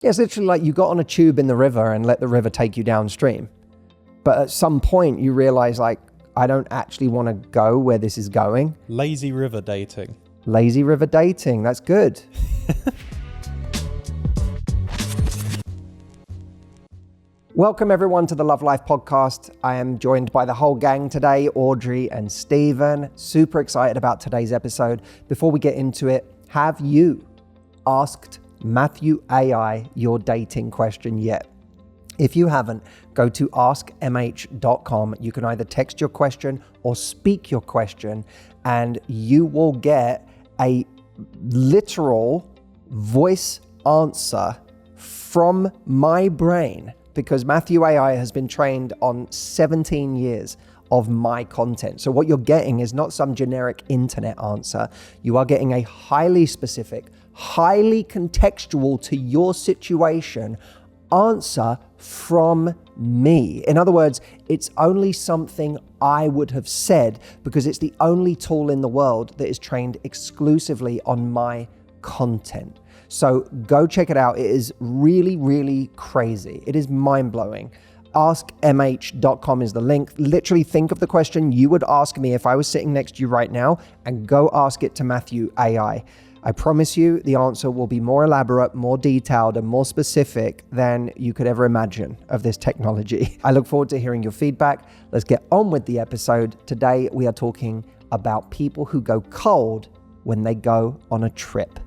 Yeah, it's literally like you got on a tube in the river and let the river take you downstream. But at some point you realize, like, I don't actually want to go where this is going. Lazy river dating. Lazy river dating. That's good. Welcome everyone to the Love Life podcast. I am joined by the whole gang today, Audrey and Stephen. Super excited about today's episode. Before we get into it, have you asked Matthew AI your dating question yet? If you haven't, go to askmh.com. You can either text your question or speak your question, and you will get a literal voice answer from my brain, because Matthew AI has been trained on 17 years of my content. So what you're getting is not some generic internet answer. You are getting a highly specific, highly contextual to your situation answer from me. In other words, it's only something I would have said because it's the only tool in the world that is trained exclusively on my content. So go check it out. It is really, really crazy. It is mind-blowing. AskMH.com is the link. Literally think of the question you would ask me if I was sitting next to you right now and go ask it to Matthew AI. I promise you the answer will be more elaborate, more detailed, and more specific than you could ever imagine of this technology. I look forward to hearing your feedback. Let's get on with the episode. Today we are talking about people who go cold when they go on a trip.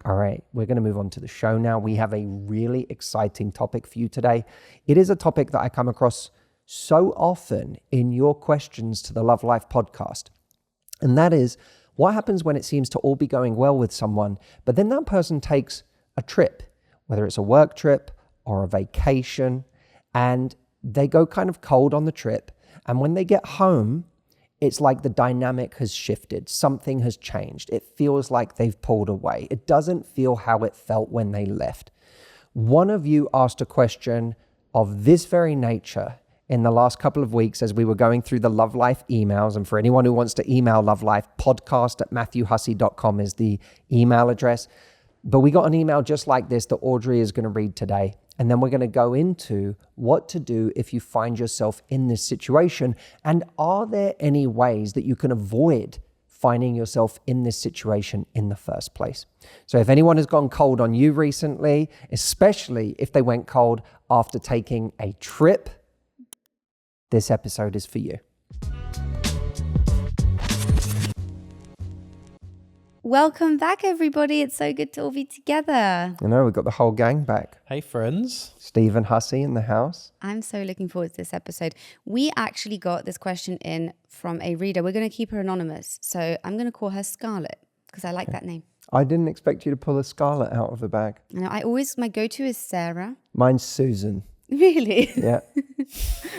All right, we're going to move on to the show now. We have a really exciting topic for you today. It is a topic that I come across so often in your questions to the Love Life podcast. And that is, what happens when it seems to all be going well with someone, but then that person takes a trip, whether it's a work trip or a vacation, and they go kind of cold on the trip. And when they get home, it's like the dynamic has shifted. Something has changed. It feels like they've pulled away. It doesn't feel how it felt when they left. One of you asked a question of this very nature in the last couple of weeks as we were going through the Love Life emails. And for anyone who wants to email Love Life, podcast@matthewhussey.com is the email address. But we got an email just like this that Audrey is going to read today. And then we're going to go into what to do if you find yourself in this situation. And are there any ways that you can avoid finding yourself in this situation in the first place? So if anyone has gone cold on you recently, especially if they went cold after taking a trip, this episode is for you. Welcome back, everybody. It's so good to all be together. I know, we've got the whole gang back. Hey, friends. Stephen Hussey in the house. I'm so looking forward to this episode. We actually got this question in from a reader. We're going to keep her anonymous. So I'm going to call her Scarlet because I like that name. I didn't expect you to pull a Scarlet out of the bag. I know, my go-to is Sarah. Mine's Susan. Really? Yeah.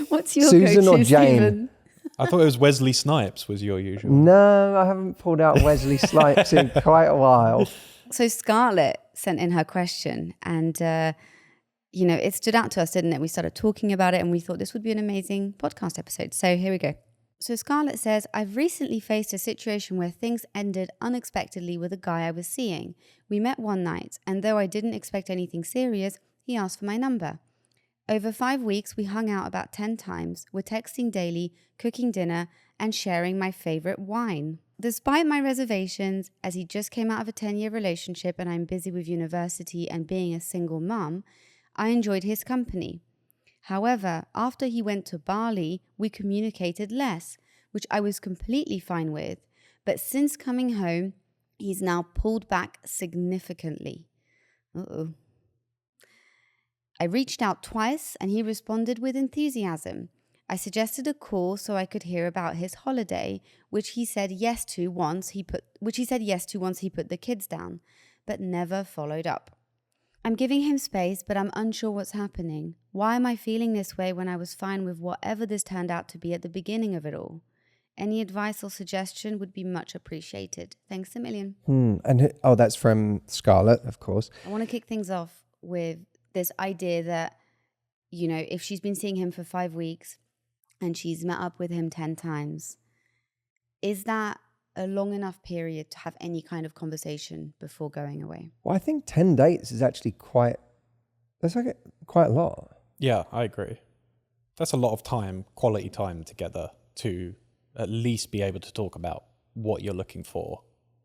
What's your Susan go-to, or Jane? Stephen? I thought it was Wesley Snipes was your usual. No, I haven't pulled out Wesley Snipes in quite a while. So Scarlet sent in her question and, it stood out to us, didn't it? We started talking about it and we thought this would be an amazing podcast episode. So here we go. So Scarlet says, I've recently faced a situation where things ended unexpectedly with a guy I was seeing. We met one night and though I didn't expect anything serious, he asked for my number. Over 5 weeks, we hung out about 10 times. We're texting daily, cooking dinner, and sharing my favorite wine. Despite my reservations, as he just came out of a 10-year relationship and I'm busy with university and being a single mum, I enjoyed his company. However, after he went to Barley, we communicated less, which I was completely fine with. But since coming home, he's now pulled back significantly. Uh-oh. I reached out twice and he responded with enthusiasm. I suggested a call so I could hear about his holiday, which he said yes to once he put the kids down, but never followed up. I'm giving him space, but I'm unsure what's happening. Why am I feeling this way when I was fine with whatever this turned out to be at the beginning of it all? Any advice or suggestion would be much appreciated. Thanks a million. That's from Scarlet, of course. I want to kick things off with this idea that, if she's been seeing him for 5 weeks and she's met up with him 10 times, is that a long enough period to have any kind of conversation before going away? Well, I think 10 dates is actually quite a lot. Yeah, I agree. That's a lot of time, quality time together to at least be able to talk about what you're looking for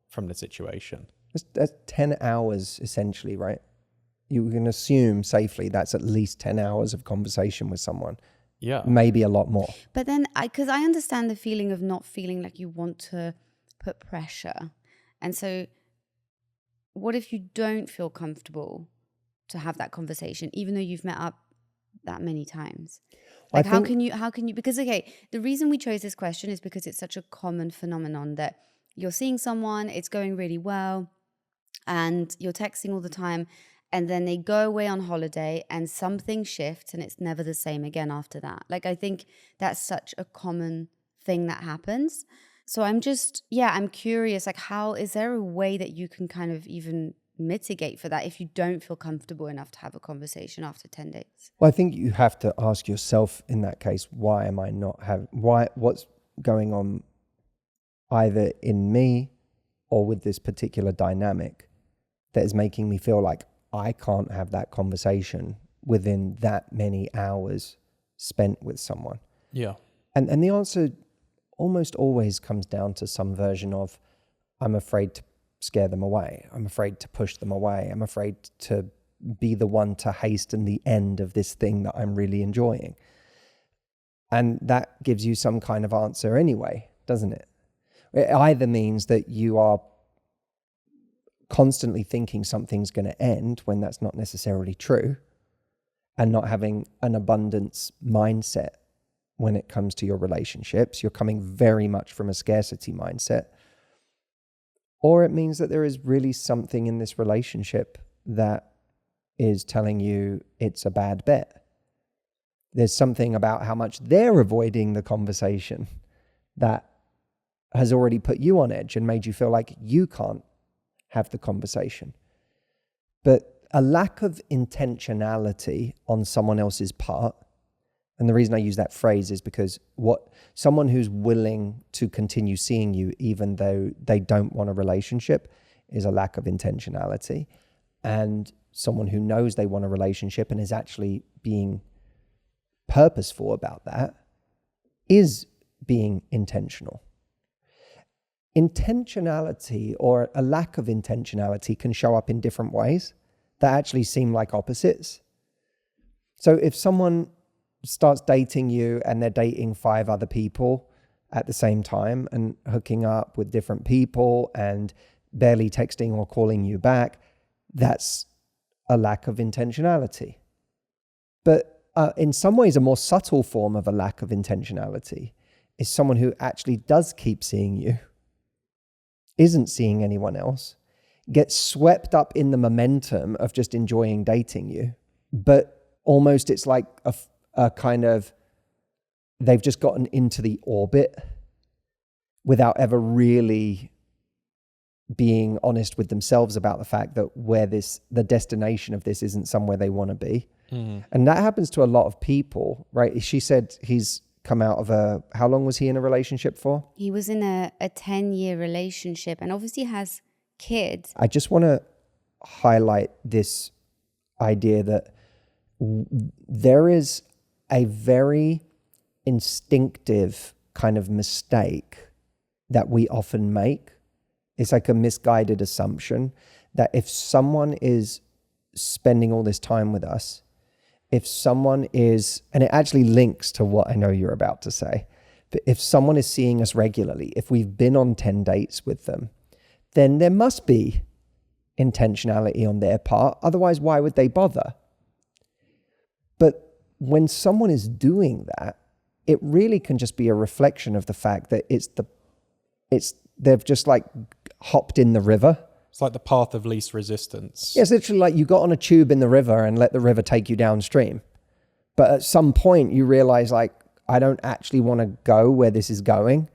from the situation. That's 10 hours essentially, right? You can assume safely that's at least 10 hours of conversation with someone. Yeah. Maybe a lot more. But then, because I understand the feeling of not feeling like you want to put pressure. And so what if you don't feel comfortable to have that conversation, even though you've met up that many times? Like, how can you, because, okay, the reason we chose this question is because it's such a common phenomenon that you're seeing someone, it's going really well, and you're texting all the time, and then they go away on holiday and something shifts and it's never the same again after that. Like, I think that's such a common thing that happens. So I'm curious, like, is there a way that you can kind of even mitigate for that if you don't feel comfortable enough to have a conversation after 10 dates? Well, I think you have to ask yourself in that case, what's going on either in me or with this particular dynamic that is making me feel like I can't have that conversation within that many hours spent with someone. Yeah. And the answer almost always comes down to some version of, I'm afraid to scare them away. I'm afraid to push them away. I'm afraid to be the one to hasten the end of this thing that I'm really enjoying. And that gives you some kind of answer anyway, doesn't it? It either means that you are constantly thinking something's going to end when that's not necessarily true, and not having an abundance mindset when it comes to your relationships. You're coming very much from a scarcity mindset. Or it means that there is really something in this relationship that is telling you it's a bad bet. There's something about how much they're avoiding the conversation that has already put you on edge and made you feel like you can't have the conversation. But a lack of intentionality on someone else's part, and the reason I use that phrase is because someone who's willing to continue seeing you even though they don't want a relationship is a lack of intentionality. And someone who knows they want a relationship and is actually being purposeful about that is being intentional. Intentionality or a lack of intentionality can show up in different ways that actually seem like opposites. So if someone starts dating you and they're dating 5 other people at the same time and hooking up with different people and barely texting or calling you back, that's a lack of intentionality. But in some ways, a more subtle form of a lack of intentionality is someone who actually does keep seeing you, isn't seeing anyone else, gets swept up in the momentum of just enjoying dating you, but almost it's like a kind of, they've just gotten into the orbit without ever really being honest with themselves about the fact that the destination of this isn't somewhere they want to be. Mm. And that happens to a lot of people, right? She said he's come out of how long was he in a relationship for? He was in a 10-year relationship and obviously has kids. I just want to highlight this idea that there is a very instinctive kind of mistake that we often make. It's like a misguided assumption that if someone is spending all this time with us, if someone is, and it actually links to what I know you're about to say, but if someone is seeing us regularly, if we've been on 10 dates with them, then there must be intentionality on their part. Otherwise, why would they bother? But when someone is doing that, it really can just be a reflection of the fact that they've just like hopped in the river. It's like the path of least resistance. Yeah, it's literally like you got on a tube in the river and let the river take you downstream. But at some point you realize, like, I don't actually want to go where this is going.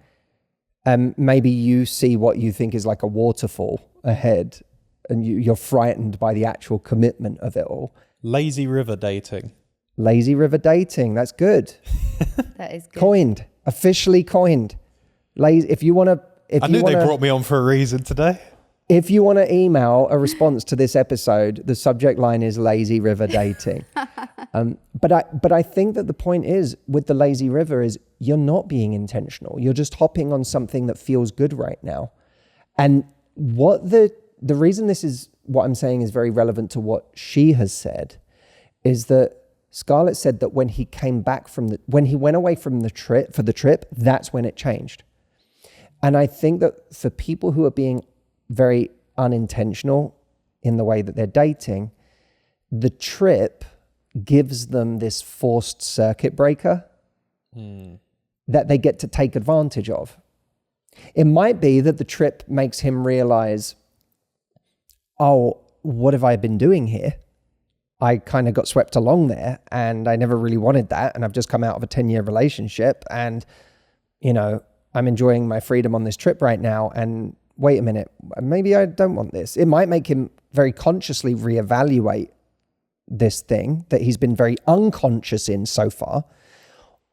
And maybe you see what you think is like a waterfall ahead and you're frightened by the actual commitment of it all. Lazy river dating. Lazy river dating. That's good. That is good. Coined. Officially coined. If you want if I you knew wanna, they brought me on for a reason today. if you want to email a response to this episode, the subject line is lazy river dating. But I think that the point is with the lazy river is you're not being intentional. You're just hopping on something that feels good right now. And what the reason this is what I'm saying is very relevant to what she has said is that Scarlet said that when he came back when he went away from the trip, that's when it changed. And I think that for people who are being very unintentional in the way that they're dating, the trip gives them this forced circuit breaker that they get to take advantage of. It might be that the trip makes him realize, oh, what have I been doing here? I kind of got swept along there and I never really wanted that. And I've just come out of a 10-year relationship and, you know, I'm enjoying my freedom on this trip right now. And wait a minute, maybe I don't want this. It might make him very consciously reevaluate this thing that he's been very unconscious in so far.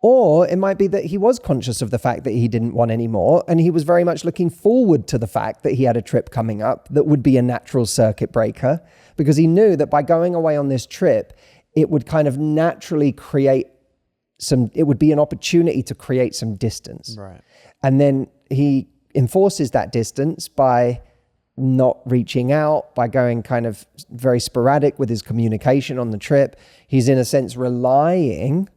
Or it might be that he was conscious of the fact that he didn't want any more, and he was very much looking forward to the fact that he had a trip coming up that would be a natural circuit breaker, because he knew that by going away on this trip, it would kind of naturally it would be an opportunity to create some distance. Right. And then he enforces that distance by not reaching out, by going kind of very sporadic with his communication on the trip. He's in a sense relying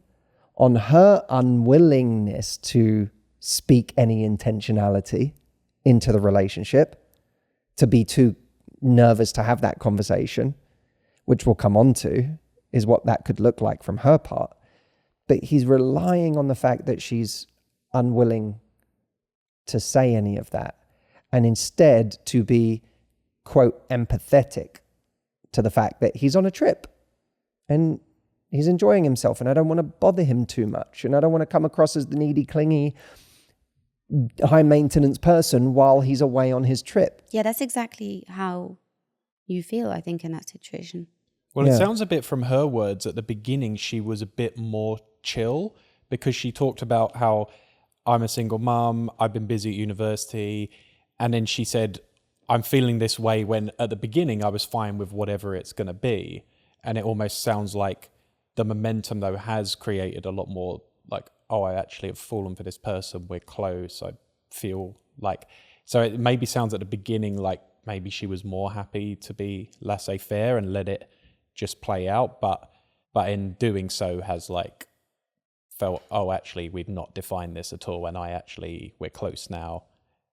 on her unwillingness to speak any intentionality into the relationship, to be too nervous to have that conversation, which we'll come on to, is what that could look like from her part. But he's relying on the fact that she's unwilling to say any of that, and instead to be, quote, empathetic to the fact that he's on a trip and he's enjoying himself, and I don't want to bother him too much, and I don't want to come across as the needy, clingy, high maintenance person while he's away on his trip. Yeah, that's exactly how you feel, I think, in that situation. Well, It sounds a bit from her words at the beginning, she was a bit more chill, because she talked about how I'm a single mum, I've been busy at university, and then she said, I'm feeling this way, when at the beginning I was fine with whatever it's going to be. And it almost sounds like the momentum, though, has created a lot more like, oh, I actually have fallen for this person. We're close. I feel like... So it maybe sounds at the beginning like maybe she was more happy to be laissez-faire and let it just play out. But in doing so has like felt, oh, actually, we've not defined this at all. And we're close now.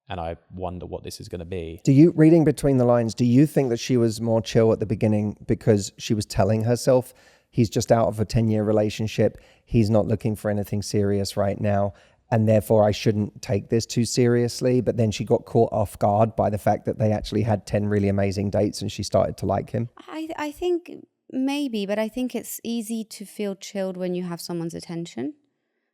And I wonder what this is going to be. Reading between the lines, do you think that she was more chill at the beginning because she was telling herself, he's just out of a 10-year relationship, he's not looking for anything serious right now, and therefore I shouldn't take this too seriously? But then she got caught off guard by the fact that they actually had 10 really amazing dates and she started to like him. I think maybe, but I think it's easy to feel chilled when you have someone's attention.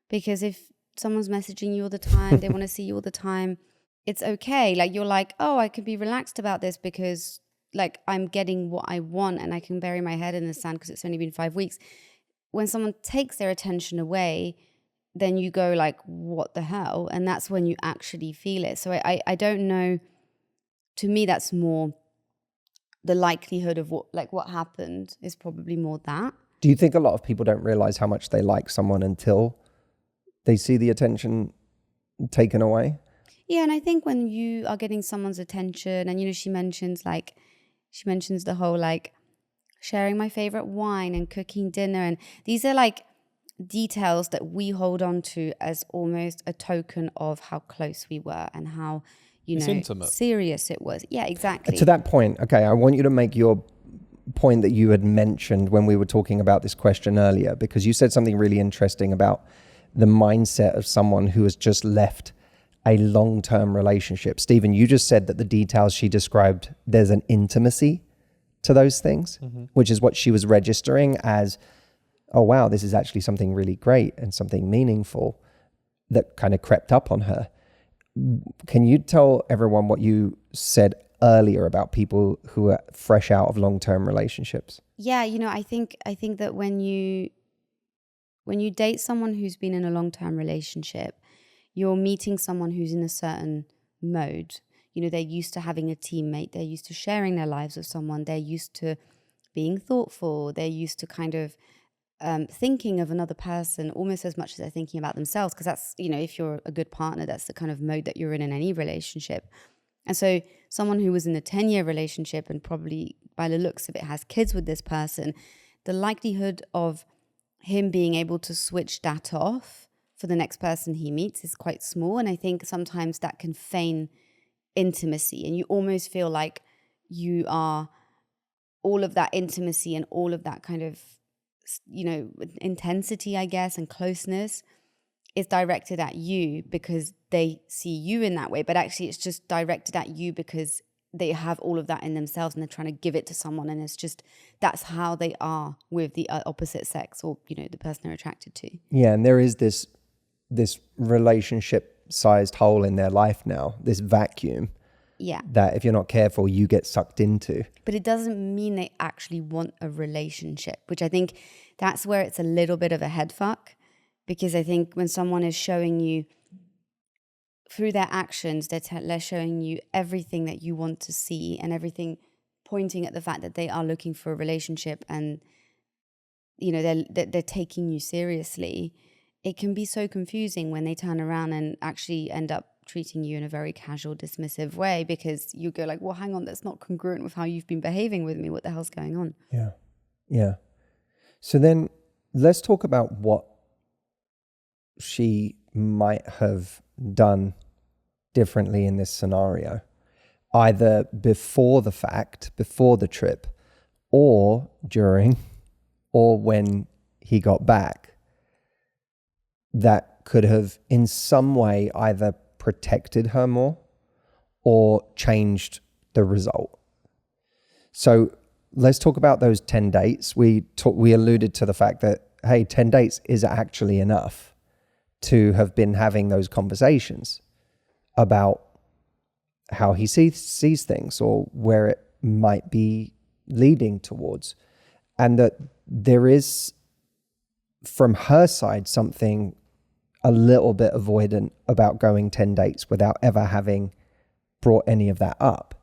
Because if someone's messaging you all the time, they want to see you all the time, it's okay. Like, you're like, oh, I can be relaxed about this because like I'm getting what I want and I can bury my head in the sand because it's only been 5 weeks. When someone takes their attention away, then you go like, what the hell? And that's when you actually feel it. So I don't know. To me, that's more the likelihood of what happened is probably more that. Do you think a lot of people don't realize how much they like someone until they see the attention taken away? Yeah, and I think when you are getting someone's attention, and she mentions the whole like sharing my favorite wine and cooking dinner, and these are like details that we hold on to as almost a token of how close we were and how serious it was. Yeah, exactly. To that point, okay, I want you to make your point that you had mentioned when we were talking about this question earlier, because you said something really interesting about the mindset of someone who has just left a long-term relationship. Stephen, you just said that the details she described, there's an intimacy to those things, which is what she was registering as, oh wow, this is actually something really great and something meaningful that kind of crept up on her. Can you tell everyone what you said earlier about people who are fresh out of long-term relationships? Yeah, I think that when you date someone who's been in a long-term relationship, you're meeting someone who's in a certain mode. You know, they're used to having a teammate. They're used to sharing their lives with someone. They're used to being thoughtful. They're used to kind of thinking of another person almost as much as they're thinking about themselves. Because that's, you know, if you're a good partner, that's the kind of mode that you're in any relationship. And so someone who was in a 10-year relationship and probably by the looks of it has kids with this person, the likelihood of him being able to switch that off for the next person he meets is quite small. And I think sometimes that can feign intimacy, and you almost feel like you are all of that intimacy and all of that kind of, you know, intensity, I guess, and closeness is directed at you because they see you in that way. But actually it's just directed at you because they have all of that in themselves and they're trying to give it to someone. And it's just, that's how they are with the opposite sex, or, you know, the person they're attracted to. Yeah. And there is this relationship sized hole in their life now, this vacuum. Yeah. That if you're not careful, you get sucked into. But it doesn't mean they actually want a relationship, which I think that's where it's a little bit of a head fuck. Because I think when someone is showing you through their actions, they're showing you everything that you want to see, and everything pointing at the fact that they are looking for a relationship, and, you know, they're taking you seriously. It can be so confusing when they turn around and actually end up treating you in a very casual, dismissive way, because you go like, well, hang on, that's not congruent with how you've been behaving with me. What the hell's going on? Yeah. Yeah. So then let's talk about what she might have done differently in this scenario, either before the fact, before the trip, or during, or when he got back, that could have in some way either protected her more or changed the result. So let's talk about those 10 dates. We alluded to the fact that, hey, 10 dates is actually enough to have been having those conversations about how he sees things or where it might be leading towards. And that there is, from her side, something a little bit avoidant about going 10 dates without ever having brought any of that up,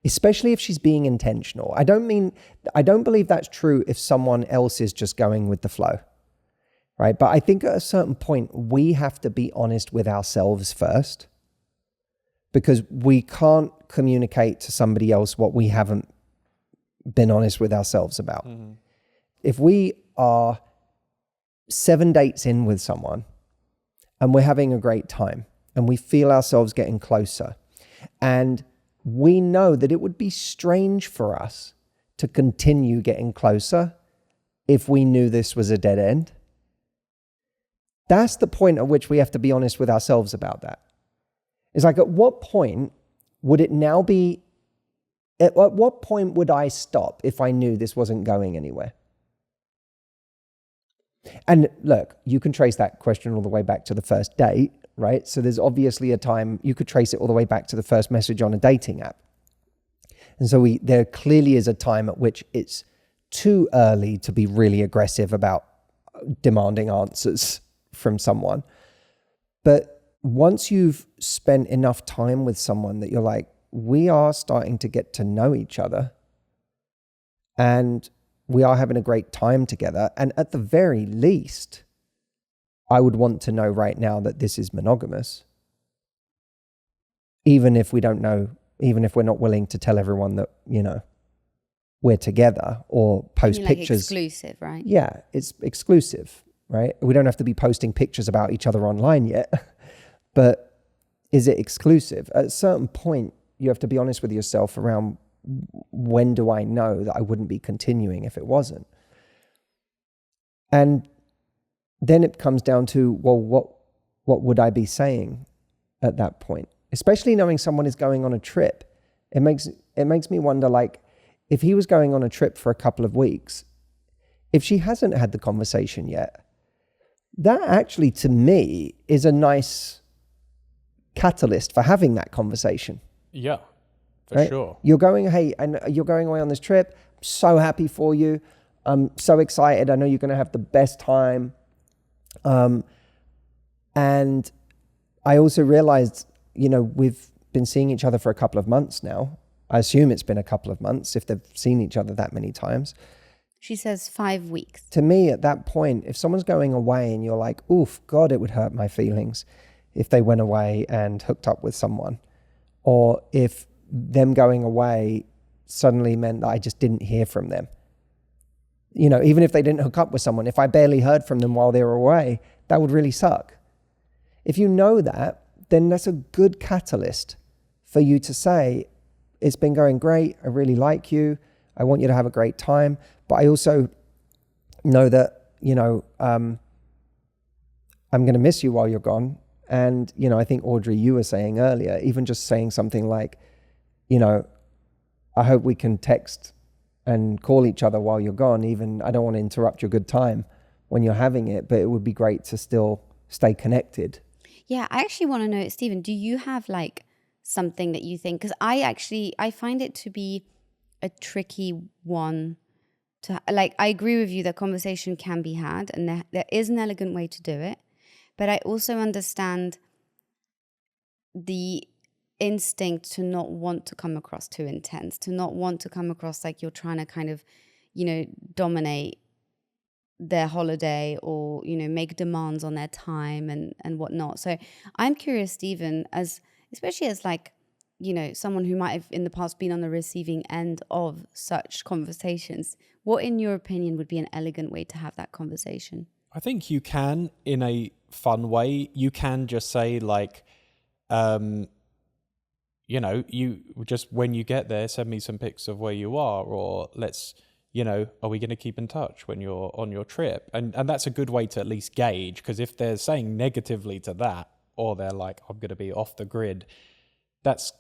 especially if she's being intentional. I don't believe that's true if someone else is just going with the flow. Right? But I think at a certain point, we have to be honest with ourselves first, because we can't communicate to somebody else what we haven't been honest with ourselves about. Mm-hmm. If we are 7 dates in with someone and we're having a great time and we feel ourselves getting closer, and we know that it would be strange for us to continue getting closer if we knew this was a dead end, that's the point at which we have to be honest with ourselves about that. It's like, at what point would it now be, at what point would I stop if I knew this wasn't going anywhere? And look, you can trace that question all the way back to the first date, right? So there's obviously a time, you could trace it all the way back to the first message on a dating app. And so there clearly is a time at which it's too early to be really aggressive about demanding answers from someone. But once you've spent enough time with someone that you're like, we are starting to get to know each other and we are having a great time together. And at the very least, I would want to know right now that this is monogamous. Even if we don't know, even if we're not willing to tell everyone that, you know, we're together or post pictures. Exclusive, right? Yeah, it's exclusive. Right? We don't have to be posting pictures about each other online yet, but is it exclusive? At a certain point, you have to be honest with yourself around, when do I know that I wouldn't be continuing if it wasn't? And then it comes down to, well, what would I be saying at that point? Especially knowing someone is going on a trip. It makes me wonder, like, if he was going on a trip for a couple of weeks, if she hasn't had the conversation yet, that actually, to me, is a nice catalyst for having that conversation. Yeah, for sure. You're going away on this trip. I'm so happy for you. I'm so excited. I know you're going to have the best time. And I also realized, you know, with been seeing each other for a couple of months now. I assume it's been a couple of months if they've seen each other that many times. She says 5 weeks. To me, at that point, if someone's going away and you're like, oof, God, it would hurt my feelings if they went away and hooked up with someone, or if them going away suddenly meant that I just didn't hear from them. You know, even if they didn't hook up with someone, if I barely heard from them while they were away, that would really suck. If you know that, then that's a good catalyst for you to say, it's been going great. I really like you. I want you to have a great time. But I also know that, you know, I'm going to miss you while you're gone. And, you know, I think, Audrey, you were saying earlier, even just saying something like, you know, I hope we can text and call each other while you're gone. Even I don't want to interrupt your good time when you're having it, but it would be great to still stay connected. Yeah, I actually want to know, Stephen, do you have like something that you think, because I find it to be a tricky one to, like, I agree with you that conversation can be had and there is an elegant way to do it, but I also understand the instinct to not want to come across too intense, to not want to come across like you're trying to kind of, you know, dominate their holiday or, you know, make demands on their time and whatnot. So I'm curious, Stephen, especially as like, you know, someone who might have in the past been on the receiving end of such conversations, what in your opinion would be an elegant way to have that conversation? I think you can, in a fun way, you can just say like, you know, you just, when you get there, send me some pics of where you are, or let's, you know, are we going to keep in touch when you're on your trip? And that's a good way to at least gauge, because if they're saying negatively to that, or they're like, I'm going to be off the grid, that's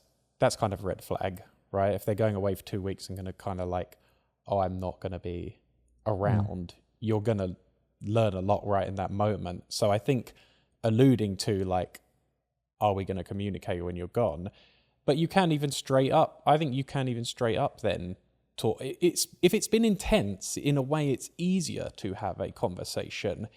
kind of a red flag, right? If they're going away for 2 weeks and going to kind of like, oh, I'm not going to be around, you're going to learn a lot right in that moment. So I think alluding to like, are we going to communicate when you're gone? But you can even straight up, I think you can even straight up then talk. If it's been intense, in a way it's easier to have a conversation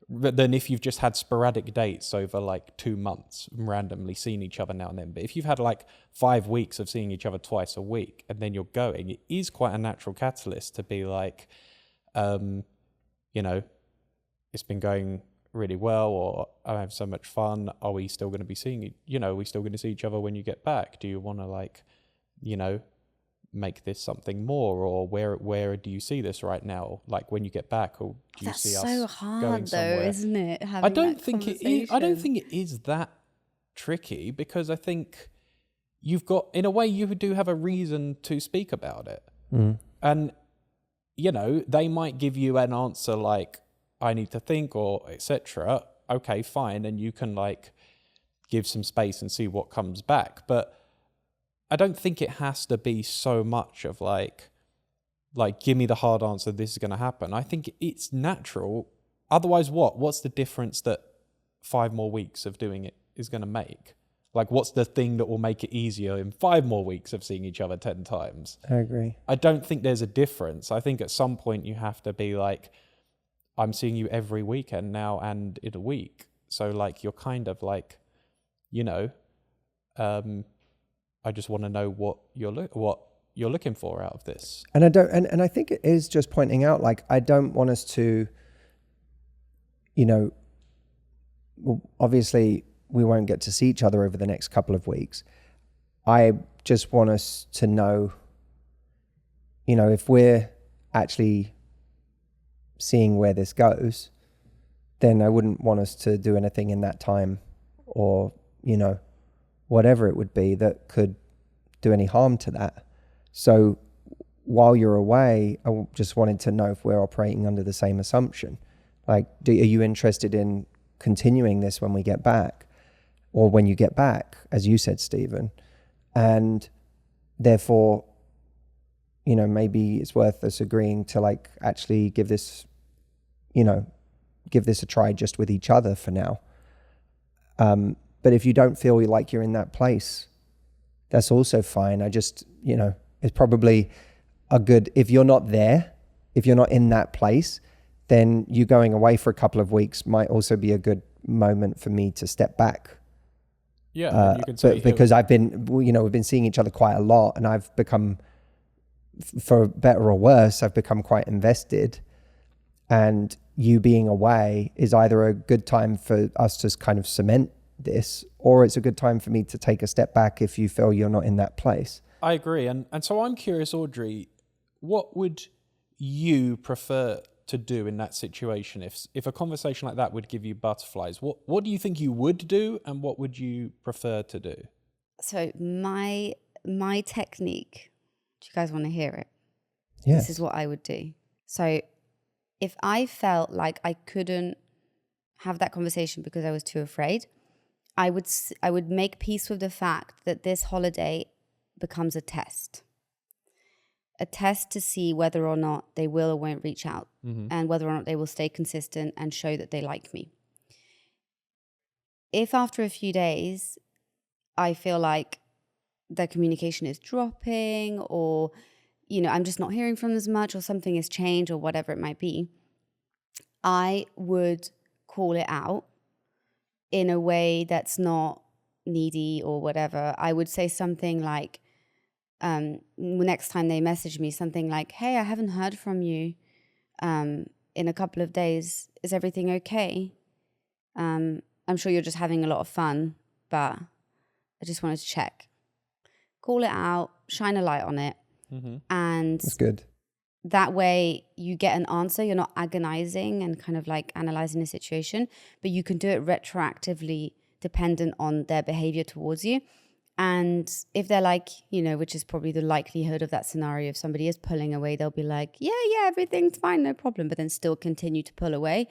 than if you've just had sporadic dates over like 2 months and randomly seen each other now and then. But if you've had like 5 weeks of seeing each other twice a week and then you're going, it is quite a natural catalyst to be like, you know, it's been going really well, or I have so much fun. Are we still going to be seeing, you know, are we still going to see each other when you get back? Do you want to like, you know, make this something more, or where do you see this right now? Like when you get back, or do you see us so hard going somewhere? though, isn't it? I don't think it is that tricky, because I think you've got, in a way, you do have a reason to speak about it. And, you know, they might give you an answer like, I need to think, or etc. Okay, fine. And you can like give some space and see what comes back. But I don't think it has to be so much of like give me the hard answer, this is going to happen. I think it's natural. Otherwise, what's the difference that 5 more weeks of doing it is going to make? Like, what's the thing that will make it easier in 5 more weeks of seeing each other 10 times? I agree. I don't think there's a difference. I think at some point you have to be like, I'm seeing you every weekend now and in a week. So like, you're kind of like, you know, I just want to know what you're looking for out of this. And I think it is just pointing out, like, I don't want us to, you know, well, obviously we won't get to see each other over the next couple of weeks. I just want us to know, you know, if we're actually seeing where this goes, then I wouldn't want us to do anything in that time, or, you know, whatever it would be that could do any harm to that. So while you're away, I just wanted to know if we're operating under the same assumption. Like, are you interested in continuing this when we get back, or when you get back, as you said, Stephen? And therefore, you know, maybe it's worth us agreeing to like actually give this a try just with each other for now. But if you don't feel like you're in that place, that's also fine. I just, you know, it's probably if you're not there, if you're not in that place, then you going away for a couple of weeks might also be a good moment for me to step back Yeah, and you can say because I've been, we've been seeing each other quite a lot, and I've become, for better or worse, I've become quite invested. And you being away is either a good time for us to kind of cement this, or it's a good time for me to take a step back if you feel you're not in that place. I agree. And so I'm curious, Audrey, what would you prefer to do in that situation? If a conversation like that would give you butterflies, what do you think you would do, and what would you prefer to do? So my technique, do you guys want to hear it? Yes. This is what I would do. So if I felt like I couldn't have that conversation because I was too afraid, I would make peace with the fact that this holiday becomes a test to see whether or not they will or won't reach out, and whether or not they will stay consistent and show that they like me. If after a few days I feel like their communication is dropping, or I'm just not hearing from them as much, or something has changed, or whatever it might be, I would call it out in a way that's not needy or whatever. I would say something like, next time they message me, something like, hey, I haven't heard from you in a couple of days. Is everything okay? I'm sure you're just having a lot of fun, but I just wanted to check. Call it out, shine a light on it. And that's good. That way you get an answer. You're not agonizing and kind of like analyzing the situation, but you can do it retroactively dependent on their behavior towards you. And if they're like, which is probably the likelihood of that scenario, if somebody is pulling away, they'll be like, yeah, everything's fine, no problem, but then still continue to pull away.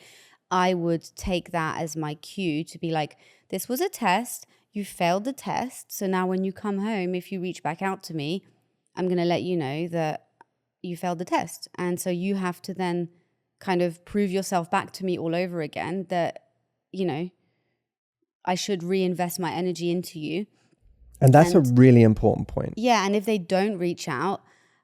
I would take that as my cue to be like, this was a test. You failed the test. So now when you come home, if you reach back out to me, I'm going to let you know that you failed the test. And so you have to then kind of prove yourself back to me all over again that, I should reinvest my energy into you. And that's a really important point. Yeah. And if they don't reach out,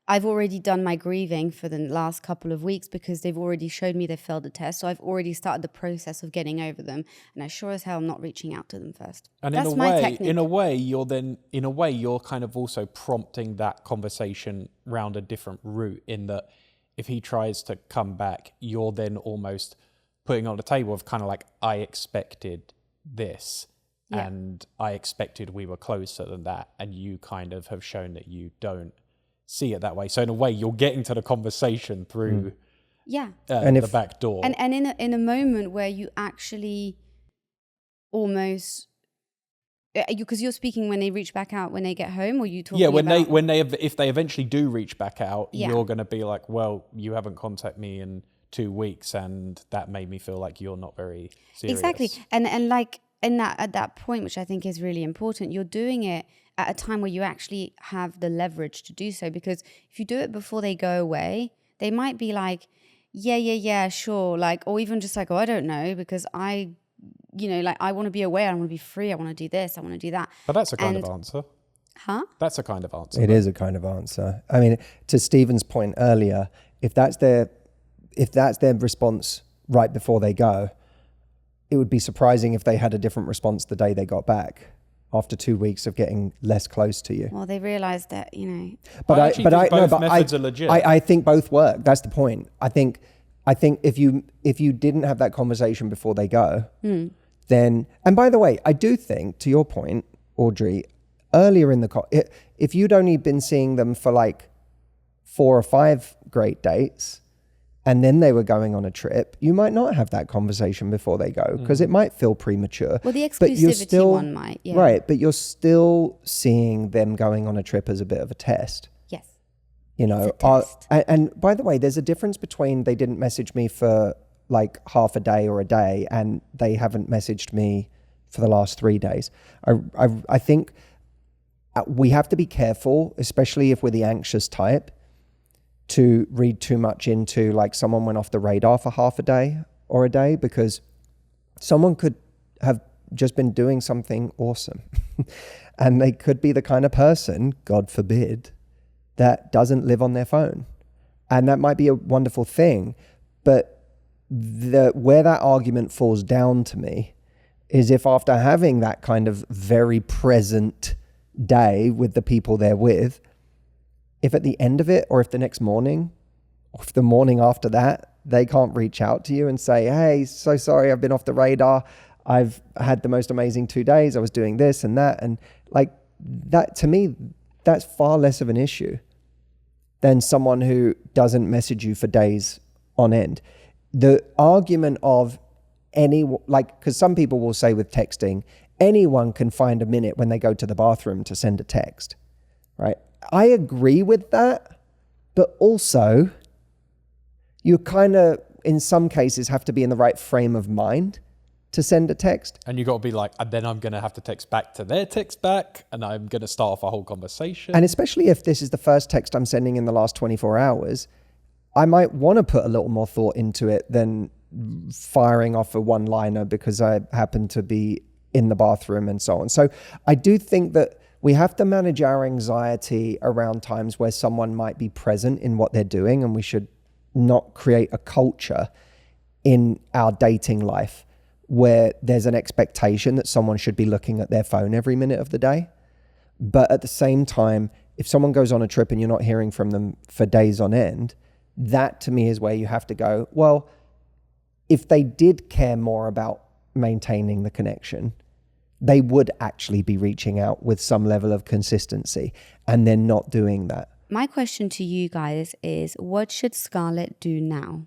I've already done my grieving for the last couple of weeks because they've already showed me they failed the test. So I've already started the process of getting over them. And I sure as hell am not reaching out to them first. And that's my technique. in a way, you're kind of also prompting that conversation round a different route, in that if he tries to come back, you're then almost putting on the table of kind of like, I expected this. Yeah. And I expected we were closer than that. And you kind of have shown that you don't see it that way. So in a way, you're getting to the conversation through the back door. And in a moment where you actually almost, because you're speaking when they reach back out when they get home, or you talking about... if they eventually do reach back out, you're going to be like, well, you haven't contacted me in 2 weeks, and that made me feel like you're not very serious. Exactly. And like in that, at that point, which I think is really important, you're doing it at a time where you actually have the leverage to do so. Because if you do it before they go away, they might be like, yeah, sure. Like, or even just like, oh, I don't know, because I want to be away. I want to be free. I want to do this. I want to do that. But that's a kind of answer. Huh? That's a kind of answer. It is a kind of answer. I mean, to Stephen's point earlier, if that's their response right before they go, it would be surprising if they had a different response the day they got back after 2 weeks of getting less close to you. Well, they realized that, But I think both methods are legit. I think both work. That's the point. I think if you didn't have that conversation before they go, then, and by the way, I do think, to your point, Audrey, earlier in if you'd only been seeing them for like 4 or 5 great dates, and then they were going on a trip, you might not have that conversation before they go, because it might feel premature. Well, the exclusivity one might, yeah. Right, but you're still seeing them going on a trip as a bit of a test. Yes. And by the way, there's a difference between they didn't message me for like half a day or a day, and they haven't messaged me for the last 3 days. I think we have to be careful, especially if we're the anxious type, to read too much into like someone went off the radar for half a day or a day, because someone could have just been doing something awesome and they could be the kind of person, God forbid, that doesn't live on their phone. And that might be a wonderful thing, but where that argument falls down to me is if after having that kind of very present day with the people they're with, if at the end of it, or if the next morning, or if the morning after that, they can't reach out to you and say, hey, so sorry, I've been off the radar. I've had the most amazing 2 days. I was doing this and that. And like that, to me, that's far less of an issue than someone who doesn't message you for days on end. The argument of because some people will say with texting, anyone can find a minute when they go to the bathroom to send a text, right? I agree with that, but also you kind of, in some cases, have to be in the right frame of mind to send a text. And you got to be like, and then I'm going to have to text back to their text back, and I'm going to start off a whole conversation. And especially if this is the first text I'm sending in the last 24 hours, I might want to put a little more thought into it than firing off a one-liner because I happen to be in the bathroom and so on. So I do think that we have to manage our anxiety around times where someone might be present in what they're doing, and we should not create a culture in our dating life where there's an expectation that someone should be looking at their phone every minute of the day. But at the same time, if someone goes on a trip and you're not hearing from them for days on end, that to me is where you have to go, well, if they did care more about maintaining the connection, they would actually be reaching out with some level of consistency, and they're not doing that. My question to you guys is, what should Scarlet do now?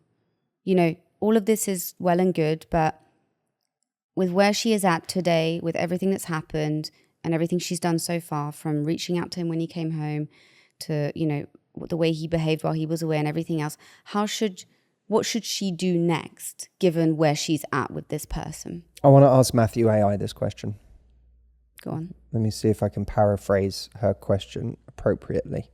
You know, all of this is well and good, but with where she is at today, with everything that's happened and everything she's done so far, from reaching out to him when he came home to, you know, the way he behaved while he was away and everything else, what should she do next, given where she's at with this person? I want to ask Matthew AI this question. Go on. Let me see if I can paraphrase her question appropriately.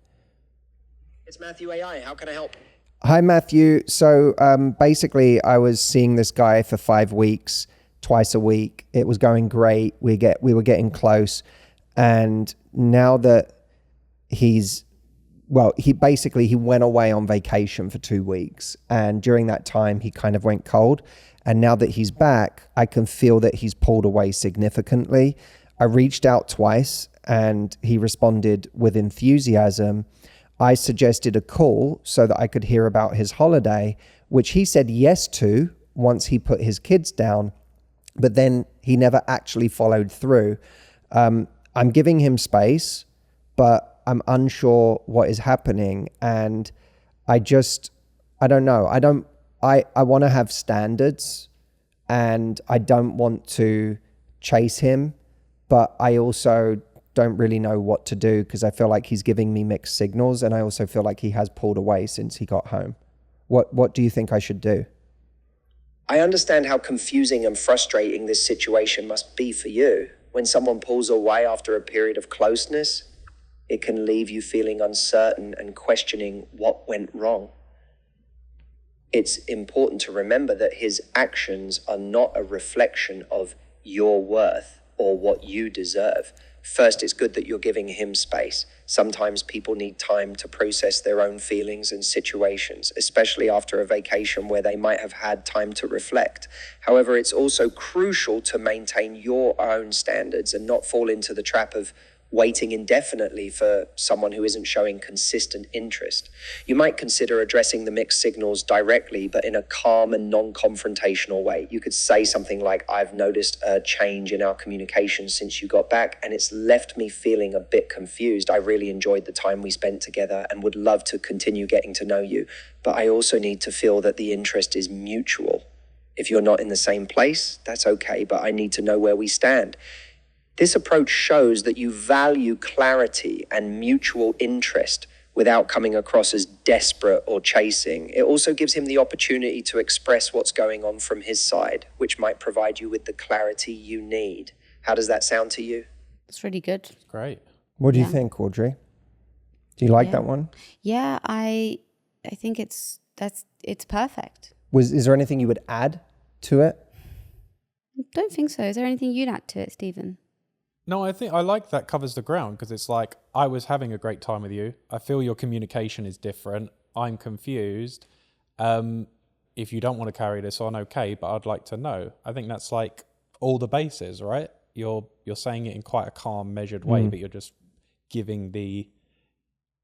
It's Matthew AI. How can I help? Hi, Matthew. So basically, I was seeing this guy for 5 weeks, twice a week. It was going great. We were getting close. And now that he went away on vacation for 2 weeks. And during that time, he kind of went cold. And now that he's back, I can feel that he's pulled away significantly. I reached out twice and he responded with enthusiasm. I suggested a call so that I could hear about his holiday, which he said yes to once he put his kids down, but then he never actually followed through. I'm giving him space, but I'm unsure what is happening. And I don't know. I want to have standards, and I don't want to chase him, but I also don't really know what to do because I feel like he's giving me mixed signals, and I also feel like he has pulled away since he got home. What do you think I should do? I understand how confusing and frustrating this situation must be for you. When someone pulls away after a period of closeness, it can leave you feeling uncertain and questioning what went wrong. It's important to remember that his actions are not a reflection of your worth or what you deserve. First, it's good that you're giving him space. Sometimes people need time to process their own feelings and situations, especially after a vacation where they might have had time to reflect. However, it's also crucial to maintain your own standards and not fall into the trap of waiting indefinitely for someone who isn't showing consistent interest. You might consider addressing the mixed signals directly, but in a calm and non-confrontational way. You could say something like, I've noticed a change in our communication since you got back, and it's left me feeling a bit confused. I really enjoyed the time we spent together and would love to continue getting to know you, but I also need to feel that the interest is mutual. If you're not in the same place, that's okay, but I need to know where we stand. This approach shows that you value clarity and mutual interest without coming across as desperate or chasing. It also gives him the opportunity to express what's going on from his side, which might provide you with the clarity you need. How does that sound to you? It's really good. Great. What do you think, Audrey? Do you like that one? Yeah, I think it's perfect. Is there anything you would add to it? Don't think so. Is there anything you'd add to it, Stephen? No, I think I like that covers the ground because it's like, I was having a great time with you. I feel your communication is different. I'm confused. If you don't want to carry this on, okay, but I'd like to know. I think that's like all the bases, right? You're saying it in quite a calm, measured way, but you're just giving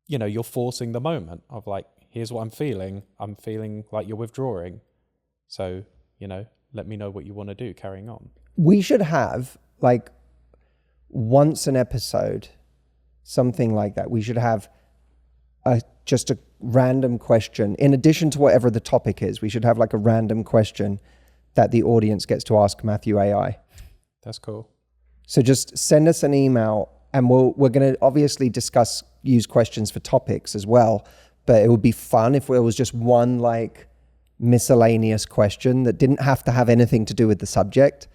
you're forcing the moment of like, here's what I'm feeling like you're withdrawing. So, let me know what you want to do carrying on. We should have like once an episode, something like that. We should have just a random question. In addition to whatever the topic is, we should have like a random question that the audience gets to ask Matthew AI. That's cool. So just send us an email, and we're going to obviously use questions for topics as well. But it would be fun if there was just one like miscellaneous question that didn't have to have anything to do with the subject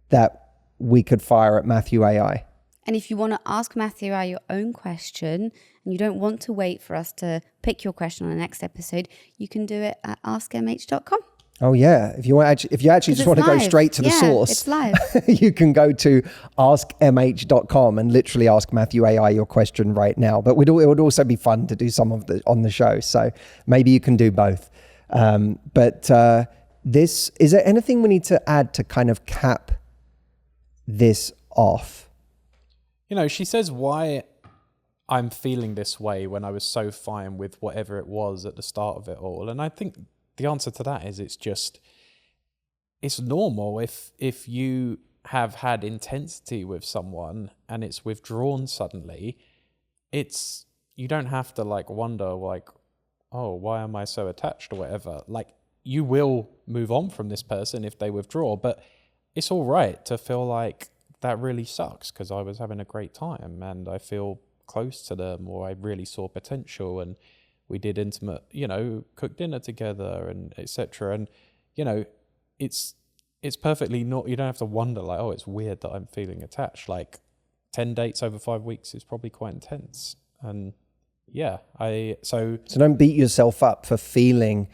that we could fire at Matthew AI. And if you want to ask Matthew AI your own question and you don't want to wait for us to pick your question on the next episode, you can do it at askmh.com. Oh yeah, if you actually just want to go straight to the source, it's live. you can go to askmh.com and literally ask Matthew AI your question right now. But it would also be fun to do some of the on the show, so maybe you can do both. Is there anything we need to add to kind of cap this off? She says why I'm feeling this way when I was so fine with whatever it was at the start of it all, and I think the answer to that is it's normal if you have had intensity with someone and it's withdrawn suddenly. You don't have to like wonder like, oh, why am I so attached or whatever. Like, you will move on from this person if they withdraw, but it's all right to feel like that really sucks because I was having a great time and I feel close to them, or I really saw potential and we did intimate, cook dinner together and etc. And, it's perfectly not, you don't have to wonder like, oh, it's weird that I'm feeling attached. Like 10 dates over 5 weeks is probably quite intense. And yeah, so don't beat yourself up for feeling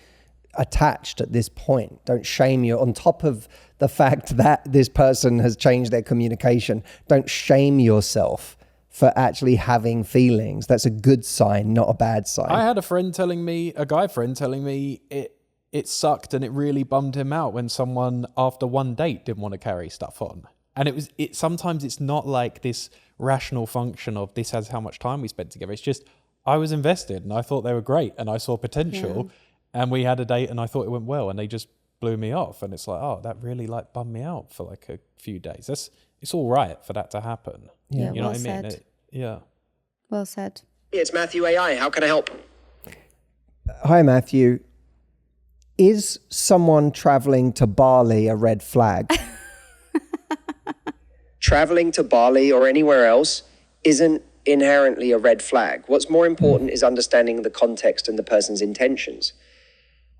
attached at this point. Don't shame you on top of the fact that this person has changed their communication. Don't shame yourself for actually having feelings. That's a good sign, not a bad sign. I had a guy friend telling me it sucked and it really bummed him out when someone after one date didn't want to carry stuff on. And sometimes it's not like this rational function of this has how much time we spent together. It's just, I was invested and I thought they were great and I saw potential and we had a date and I thought it went well and they just blew me off. And it's like, oh, that really like bummed me out for like a few days. It's all right for that to happen. Yeah, you know well what I mean? said. Yeah. Well said. It's Matthew AI. How can I help? Hi, Matthew. Is someone traveling to Barley a red flag? Traveling to Barley or anywhere else isn't inherently a red flag. What's more important is understanding the context and the person's intentions.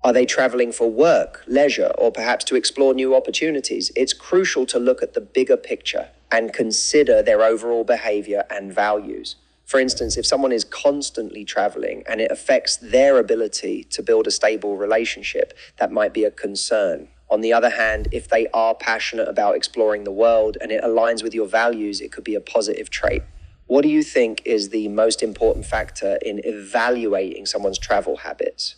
Are they traveling for work, leisure, or perhaps to explore new opportunities? It's crucial to look at the bigger picture and consider their overall behavior and values. For instance, if someone is constantly traveling and it affects their ability to build a stable relationship, that might be a concern. On the other hand, if they are passionate about exploring the world and it aligns with your values, it could be a positive trait. What do you think is the most important factor in evaluating someone's travel habits?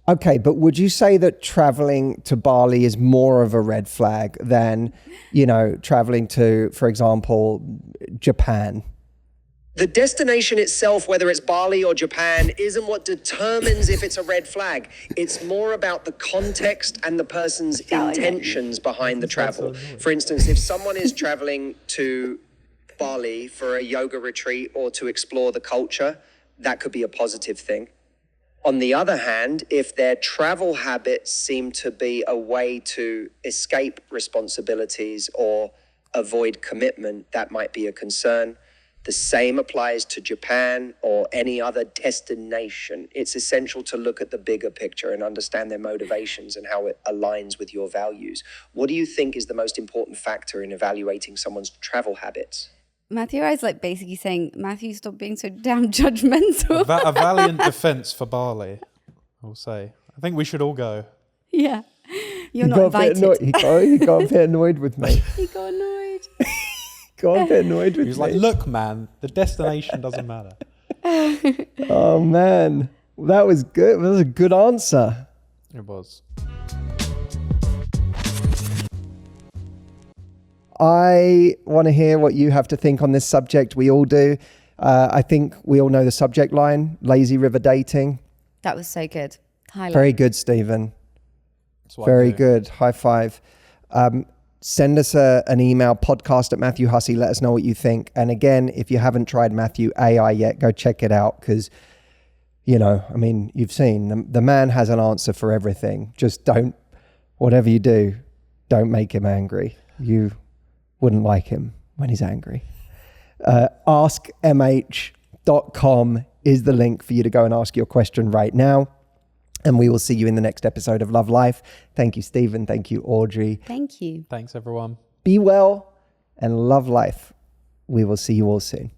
Okay, but would you say that traveling to Barley is more of a red flag than, traveling to, for example, Japan? The destination itself, whether it's Barley or Japan, isn't what determines if it's a red flag. It's more about the context and the person's intentions behind the travel. For instance, if someone is traveling to Barley for a yoga retreat or to explore the culture, that could be a positive thing. On the other hand, if their travel habits seem to be a way to escape responsibilities or avoid commitment, that might be a concern. The same applies to Japan or any other destination. It's essential to look at the bigger picture and understand their motivations and how it aligns with your values. What do you think is the most important factor in evaluating someone's travel habits? Matthew is like basically saying, Matthew, stop being so damn judgmental. A valiant defense for Barley, I'll say. I think we should all go. Yeah. You're not invited. He got a bit annoyed with me. He got annoyed. Got a bit annoyed with me. He was like, look, man, the destination doesn't matter. Oh, man. That was good. That was a good answer. It was. I want to hear what you have to think on this subject. We all do. I think we all know the subject line, lazy river dating. That was so good. Highlight. Very good, Stephen. That's what I Very do. good. High five. Send us an email, podcast@MatthewHussey. Let us know what you think. And again, if you haven't tried Matthew AI yet, go check it out because, you've seen the man has an answer for everything. Just whatever you do, don't make him angry. You wouldn't like him when he's angry. AskMH.com is the link for you to go and ask your question right now. And we will see you in the next episode of Love Life. Thank you, Stephen. Thank you, Audrey. Thank you. Thanks, everyone. Be well and love life. We will see you all soon.